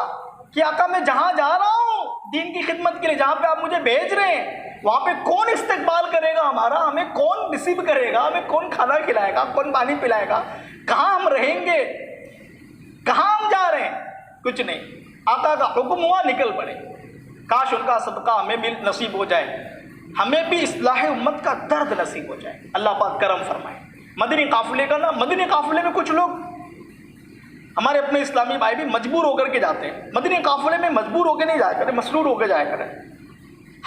[SPEAKER 1] کہ آقا میں جہاں جا رہا ہوں دین کی خدمت کے لیے، جہاں پہ آپ مجھے بھیج رہے ہیں وہاں پہ کون استقبال کرے گا ہمارا، ہمیں کون ریسیو کرے گا، ہمیں کون کھانا کھلائے گا، کون پانی پلائے گا، کہاں ہم رہیں گے، کہاں ہم جا رہے ہیں، کچھ نہیں۔ آقا کا حکم ہوا نکل پڑے۔ کاش ان کا صدقہ ہمیں بھی نصیب ہو جائے، ہمیں بھی اصلاح امت کا درد نصیب ہو جائے، اللہ پاک کرم فرمائے۔ مدنی قافلے کا مدنی قافلے میں کچھ لوگ ہمارے اپنے اسلامی بھائی بھی مجبور ہو کر کے جاتے ہیں۔ مدنی قافلے میں مجبور ہو کے نہیں جایا کریں، مسرور ہو کے جایا کریں،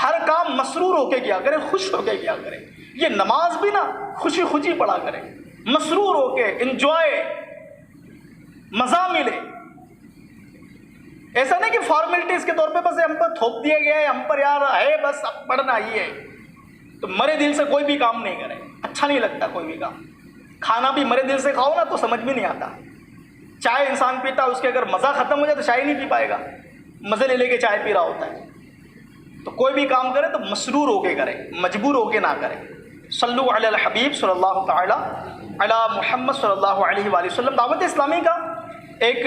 [SPEAKER 1] ہر کام مسرور ہو کے کیا کریں، خوش ہو کے کیا کریں۔ یہ نماز بھی نا خوشی خوشی پڑھا کریں، مسرور ہو کے، انجوائے، مزہ ملے۔ ایسا نہیں کہ فارمیلٹیز کے طور پہ بس ہم پر تھوپ دیا گیا ہے، ہم پر یار ہے بس اب پڑھنا ہی ہے، تو مرے دل سے کوئی بھی کام نہیں کرے، اچھا نہیں لگتا کوئی بھی کام۔ کھانا بھی مرے دل سے کھاؤ نا تو سمجھ بھی نہیں آتا۔ چائے انسان پیتا ہے، اس کے اگر مزہ ختم ہو جائے تو چائے نہیں پی پائے گا، مزے لے کے چائے پی رہا ہوتا ہے۔ تو کوئی بھی کام کرے تو مسرور ہو کے کرے، مجبور ہو کے نہ کرے۔ صلو علی الحبیب صلی اللہ تعالی علی محمد صلی اللہ علیہ وآلہ وسلم۔ دعوت اسلامی کا ایک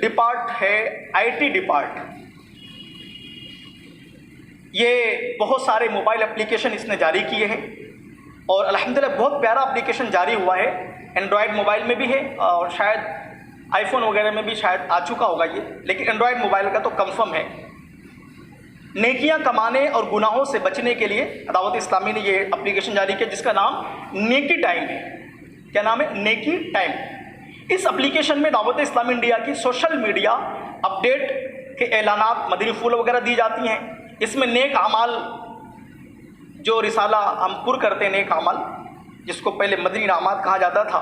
[SPEAKER 1] ڈپارٹ ہے IT ڈپارٹ، یہ بہت سارے موبائل اپلیکیشن اس نے جاری کیے ہیں اور الحمدللہ بہت پیارا اپلیکیشن جاری ہوا ہے، اینڈرائڈ موبائل میں بھی ہے اور شاید آئی فون وغیرہ میں بھی شاید آ چکا ہوگا یہ، لیکن اینڈرائڈ موبائل کا تو کنفرم ہے۔ نیکیاں کمانے اور گناہوں سے بچنے کے لیے دعوت اسلامی نے یہ اپلیکیشن جاری کیا جس کا نام نیکی ٹائم ہے۔ کیا نام ہے؟ نیکی ٹائم۔ اس اپلیکیشن میں دعوت اسلامی انڈیا کی سوشل میڈیا اپڈیٹ کے اعلانات، مدنی پھول وغیرہ دی جاتی ہیں۔ اس میں نیک اعمال جو رسالہ ہم پر کرتے ہیں، نیک اعمال جس کو پہلے مدنی انعامات کہا جاتا تھا،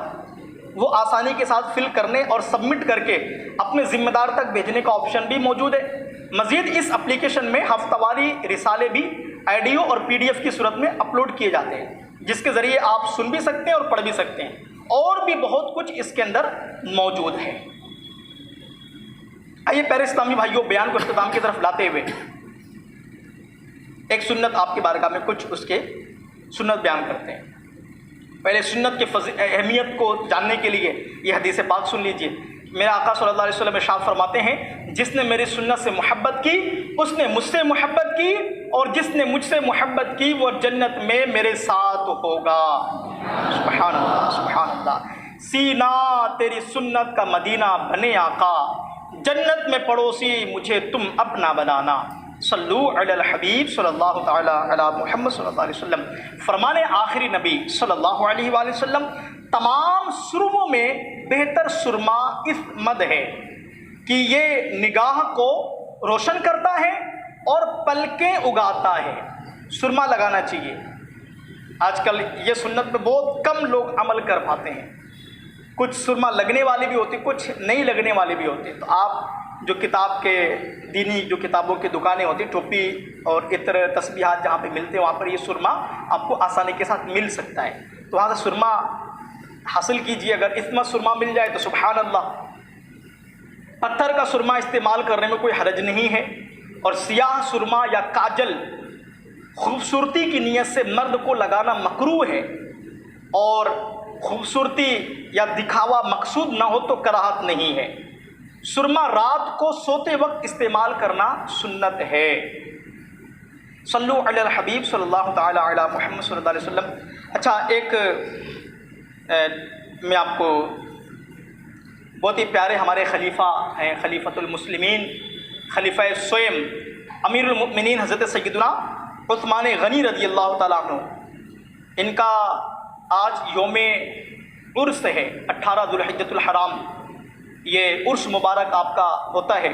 [SPEAKER 1] وہ آسانی کے ساتھ فل کرنے اور سبمٹ کر کے اپنے ذمہ دار تک بھیجنے کا آپشن بھی موجود ہے۔ مزید اس اپلیکیشن میں ہفتہ واری رسالے بھی آڈیو اور PDF کی صورت میں اپلوڈ کیے جاتے ہیں، جس کے ذریعے آپ سن بھی سکتے ہیں اور پڑھ بھی سکتے ہیں، اور بھی بہت کچھ اس کے اندر موجود ہے۔ آئیے پیارے اسلامی بھائیوں، بیان کو اختتام کی طرف لاتے ہوئے ایک سنت آپ کی بارگاہ میں کچھ اس کے سنت بیان کرتے ہیں۔ پہلے سنت کی اہمیت کو جاننے کے لیے یہ حدیث پاک سن لیجئے۔ میرا آقا صلی اللہ علیہ وسلم ارشاد فرماتے ہیں، جس نے میری سنت سے محبت کی اس نے مجھ سے محبت کی، اور جس نے مجھ سے محبت کی وہ جنت میں میرے ساتھ ہوگا۔ سبحان اللہ، سبحان اللہ۔ سینہ تیری سنت کا مدینہ بنے آقا، جنت میں پڑوسی مجھے تم اپنا بنانا۔ صلو علی الحبیب صلی اللہ تعالی علی محمد صلی اللہ علیہ وسلم۔ فرمانے آخری نبی صلی اللہ علیہ وآلہ وسلم، تمام سرموں میں بہتر سرما اس مد ہے کہ یہ نگاہ کو روشن کرتا ہے اور پلکیں اگاتا ہے۔ سرما لگانا چاہیے۔ آج کل یہ سنت پہ بہت کم لوگ عمل کر پاتے ہیں۔ کچھ سرما لگنے والی بھی ہوتی، کچھ نہیں لگنے والی بھی ہوتی۔ تو آپ جو کتاب کے دینی جو کتابوں کی دکانیں ہوتی، ٹوپی اور عطر تسبیحات جہاں پہ ملتے ہیں، وہاں پر یہ سرما آپ کو آسانی کے ساتھ مل سکتا ہے، تو وہاں سے سرما حاصل کیجیے۔ اگر اتنا سرما مل جائے تو سبحان اللہ۔ پتھر کا سرما استعمال کرنے میں کوئی حرج نہیں ہے، اور سیاہ سرما یا کاجل خوبصورتی کی نیت سے مرد کو لگانا مکروہ ہے، اور خوبصورتی یا دکھاوا مقصود نہ ہو تو کراہت نہیں ہے۔ سرما رات کو سوتے وقت استعمال کرنا سنت ہے۔ صلو علی الحبیب صلی اللہ تعالی علی محمد صلی اللہ علیہ وسلم۔ اچھا، ایک میں آپ کو بہت ہی پیارے ہمارے خلیفہ ہیں، خلیفۃ المسلمین، خلیفہ سوئم، امیر المؤمنین حضرت سیدنا عثمان غنی رضی اللہ تعالیٰ عنہ، ان کا آج یوم عرس ہے، 18 ذوالحجۃ الحرام، یہ عرس مبارک آپ کا ہوتا ہے۔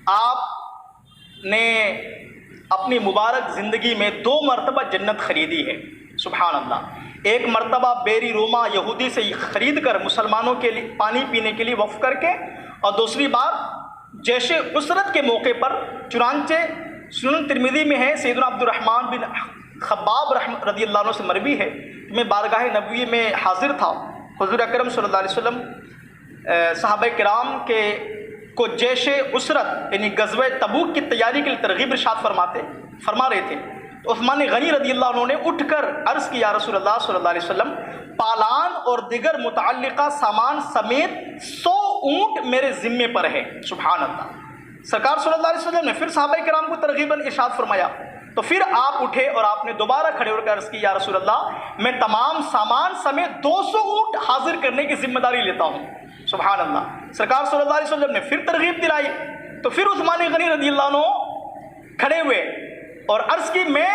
[SPEAKER 1] آپ نے اپنی مبارک زندگی میں 2 مرتبہ جنت خریدی ہے، سبحان اللہ۔ ایک مرتبہ بیری روما یہودی سے خرید کر مسلمانوں کے لیے پانی پینے کے لیے وقف کر کے، اور دوسری بار جیش عسرت کے موقع پر، چنانچہ سنن ترمذی میں ہے، سیدنا عبد الرحمن بن خباب رضی اللہ عنہ سے مروی ہے، میں بارگاہ نبوی میں حاضر تھا، حضور اکرم صلی اللہ علیہ وسلم صحابہ کرام کو جیش عسرت یعنی غزوہ تبوک کی تیاری کے لیے ترغیب ارشاد فرما رہے تھے، تو عثمان غنی رضی اللہ عنہ نے اٹھ کر عرض کی، یا رسول اللہ صلی اللہ علیہ وسلم، پالان اور دیگر متعلقہ سامان سمیت 100 اونٹ میرے ذمے پر ہے۔ سبحان اللہ۔ سرکار صلی اللہ علیہ وسلم نے پھر صحابہ کرام کو ترغیباً ارشاد فرمایا، تو پھر آپ اٹھے اور آپ نے دوبارہ کھڑے ہو کر عرض کی، یا رسول اللہ، میں تمام سامان سمیت 200 اونٹ حاضر کرنے کی ذمہ داری لیتا ہوں۔ سبحان اللہ۔ سرکار صلی اللہ علیہ وسلم نے پھر ترغیب دلائی، تو پھر عثمان غنی رضی اللہ عنہ کھڑے ہوئے اور عرض کی، میں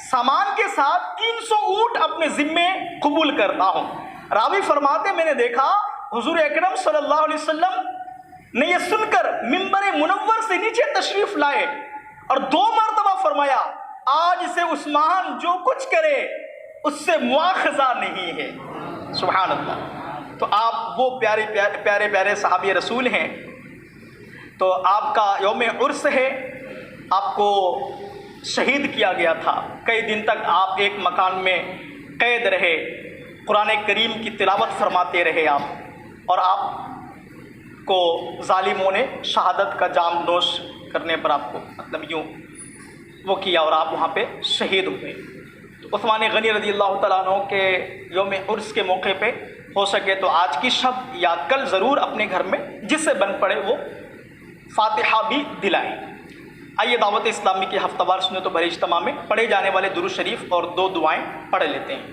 [SPEAKER 1] سامان کے ساتھ 300 اونٹ اپنے ذمے قبول کرتا ہوں۔ راوی فرماتے، میں نے دیکھا حضور اکرم صلی اللہ علیہ وسلم نے یہ سن کر ممبر منور سے نیچے تشریف لائے اور 2 مرتبہ فرمایا، آج سے عثمان جو کچھ کرے اس سے مواخذہ نہیں ہے۔ سبحان اللہ۔ تو آپ وہ پیارے صحابی رسول ہیں، تو آپ کا یوم عرس ہے، آپ کو شہید کیا گیا تھا، کئی دن تک آپ ایک مکان میں قید رہے، قرآن کریم کی تلاوت فرماتے رہے آپ، اور آپ کو ظالموں نے شہادت کا جام نوش کرنے پر آپ کو مطلب یوں وہ کیا اور آپ وہاں پہ شہید ہوئے۔ تو عثمان غنی رضی اللہ تعالیٰ عنہ کے یوم عرس کے موقع پہ ہو سکے تو آج کی شب یا کل ضرور اپنے گھر میں جس سے بن پڑے وہ فاتحہ بھی دلائیں۔ آئیے دعوت اسلامی کے ہفتہ وار سنت و بھرے اجتماع میں پڑھے جانے والے درود شریف اور 2 دعائیں پڑھ لیتے ہیں۔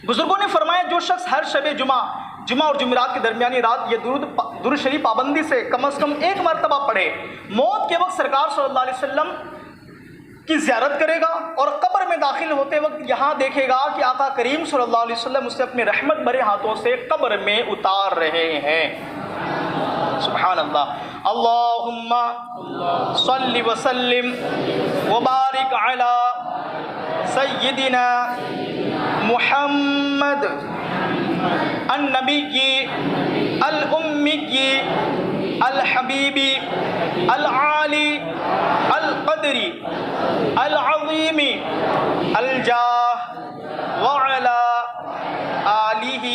[SPEAKER 1] بزرگوں نے فرمایا جو شخص ہر شب جمعہ اور جمعرات کے درمیانی رات یہ درود شریف پابندی سے کم از کم 1 مرتبہ پڑھے، موت کے وقت سرکار صلی اللہ علیہ وسلم کی زیارت کرے گا اور قبر میں داخل ہوتے وقت یہاں دیکھے گا کہ آقا کریم صلی اللہ علیہ وسلم اسے اپنے رحمت بھرے ہاتھوں سے قبر میں اتار رہے ہیں۔ سبحان اللہ۔ اللہم صلی وسلم وبارک علی سیدنا محمد النبی الامی الحبیب العالی القدری العظیم الجاہ وعلی آلہ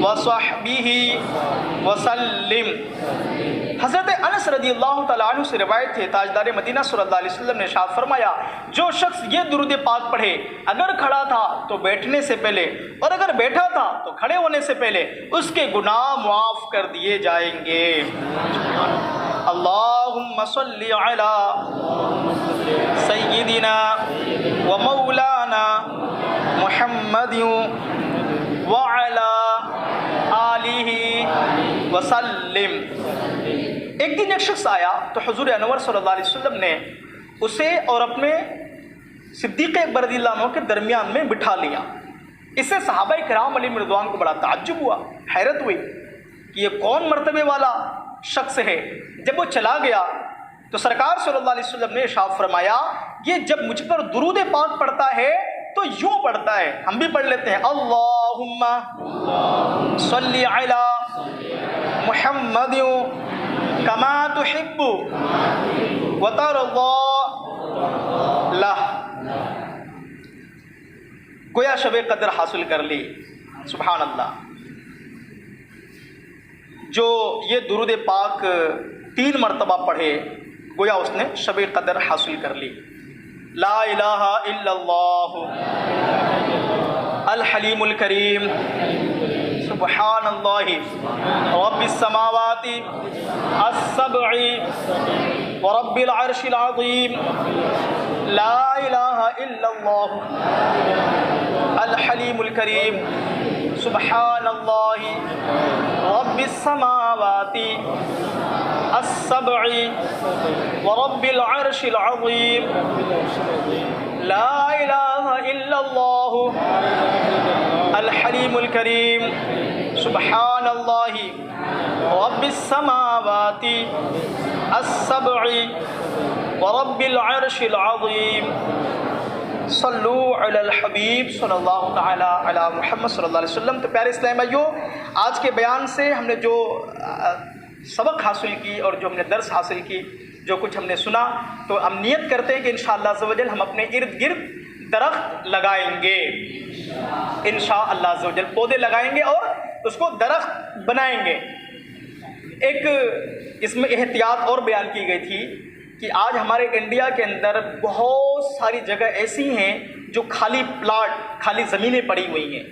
[SPEAKER 1] وصحبہ وسلم۔ حضرت انس رضی اللہ تعالیٰ عنہ سے روایت ہے، تاجدار مدینہ صلی اللہ علیہ وسلم نے ارشاد فرمایا جو شخص یہ درود پاک پڑھے اگر کھڑا تھا تو بیٹھنے سے پہلے اور اگر بیٹھا تھا تو کھڑے ہونے سے پہلے اس کے گناہ معاف کر دیے جائیں گے۔ اللہم صلی علی سیدنا و مولانا محمد وعلی آلہ وسلم۔ ایک دن ایک شخص آیا تو حضور انور صلی اللہ علیہ وسلم نے اسے اور اپنے صدیق اکبر رضی اللہ عنہ کے درمیان میں بٹھا لیا۔ اس سے صحابہ کرام علیہم رضوان کو بڑا تعجب ہوا، حیرت ہوئی کہ یہ کون مرتبے والا شخص ہے۔ جب وہ چلا گیا تو سرکار صلی اللہ علیہ وسلم نے ارشاد فرمایا یہ جب مجھ پر درود پاک پڑھتا ہے تو یوں پڑھتا ہے، ہم بھی پڑھ لیتے ہیں، اللہم صلی علی محمد کما تحب وترضى لہ۔ گویا شب قدر حاصل کر لی۔ سبحان اللہ۔ جو یہ درود پاک 3 مرتبہ پڑھے گویا اس نے شب قدر حاصل کر لی۔ لا الہ الا اللہ الحلیم الکریم سبحان اللہ رب السماوات السبع ورب العرش العظیم لا الہ الا اللہ الحلیم الکریم سبحان اللہ رب السماوات السبع ورب العرش العظیم لا الہ الا اللہ الحلیم الکریم سبحان اللہ رب السماوات السبع ورب العرش العظیم۔ صلو علی الحبیب صلی اللہ تعالی علی محمد صلی اللہ علیہ وسلم۔ تو پیارے اسلام بھائیو، آج کے بیان سے ہم نے جو سبق حاصل کی اور جو ہم نے درس حاصل کی، جو کچھ ہم نے سنا، تو ہم نیت کرتے ہیں کہ انشاءاللہ عز و جل ہم اپنے ارد گرد درخت لگائیں گے، انشاءاللہ عز و جل پودے لگائیں گے اور اس کو درخت بنائیں گے۔ ایک اس میں احتیاط اور بیان کی گئی تھی کہ آج ہمارے انڈیا کے اندر بہت ساری جگہ ایسی ہیں جو خالی پلاٹ، خالی زمینیں پڑی ہوئی ہیں،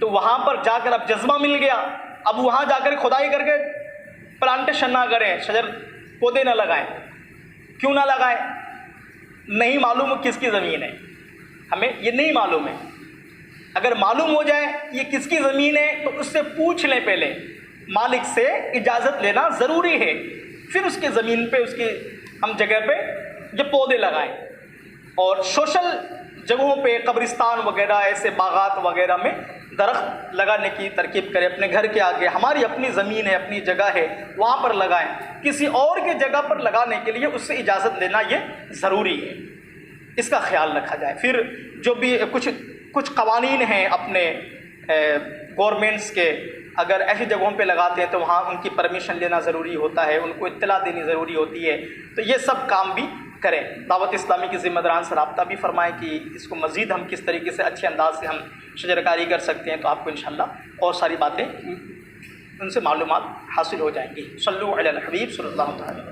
[SPEAKER 1] تو وہاں پر جا کر اب جذبہ مل گیا، اب وہاں جا کر کھدائی کر کے پلانٹیشن نہ کریں، شجر پودے نہ لگائیں۔ کیوں نہ لگائیں؟ نہیں معلوم کس کی زمین ہے، ہمیں یہ نہیں معلوم ہے۔ اگر معلوم ہو جائے یہ کس کی زمین ہے تو اس سے پوچھ لیں، پہلے مالک سے اجازت لینا ضروری ہے، پھر اس کی زمین پہ، اس کی ہم جگہ پہ یہ پودے لگائیں۔ اور سوشل جگہوں پہ، قبرستان وغیرہ، ایسے باغات وغیرہ میں درخت لگانے کی ترکیب کریں، اپنے گھر کے آگے، ہماری اپنی زمین ہے، اپنی جگہ ہے، وہاں پر لگائیں۔ کسی اور کی جگہ پر لگانے کے لیے اس سے اجازت لینا یہ ضروری ہے، اس کا خیال رکھا جائے۔ پھر جو بھی کچھ قوانین ہیں اپنے گورنمنٹس کے، اگر ایسی جگہوں پہ لگاتے ہیں تو وہاں ان کی پرمیشن لینا ضروری ہوتا ہے، ان کو اطلاع دینی ضروری ہوتی ہے، تو یہ سب کام بھی کریں۔ دعوت اسلامی کی ذمہ داران سے رابطہ بھی فرمائیں کہ اس کو مزید ہم کس طریقے سے اچھے انداز سے ہم شجرکاری کر سکتے ہیں، تو آپ کو انشاءاللہ اور ساری باتیں ان سے معلومات حاصل ہو جائیں گی۔ صلو علی الحبیب صلی اللہ تعالی۔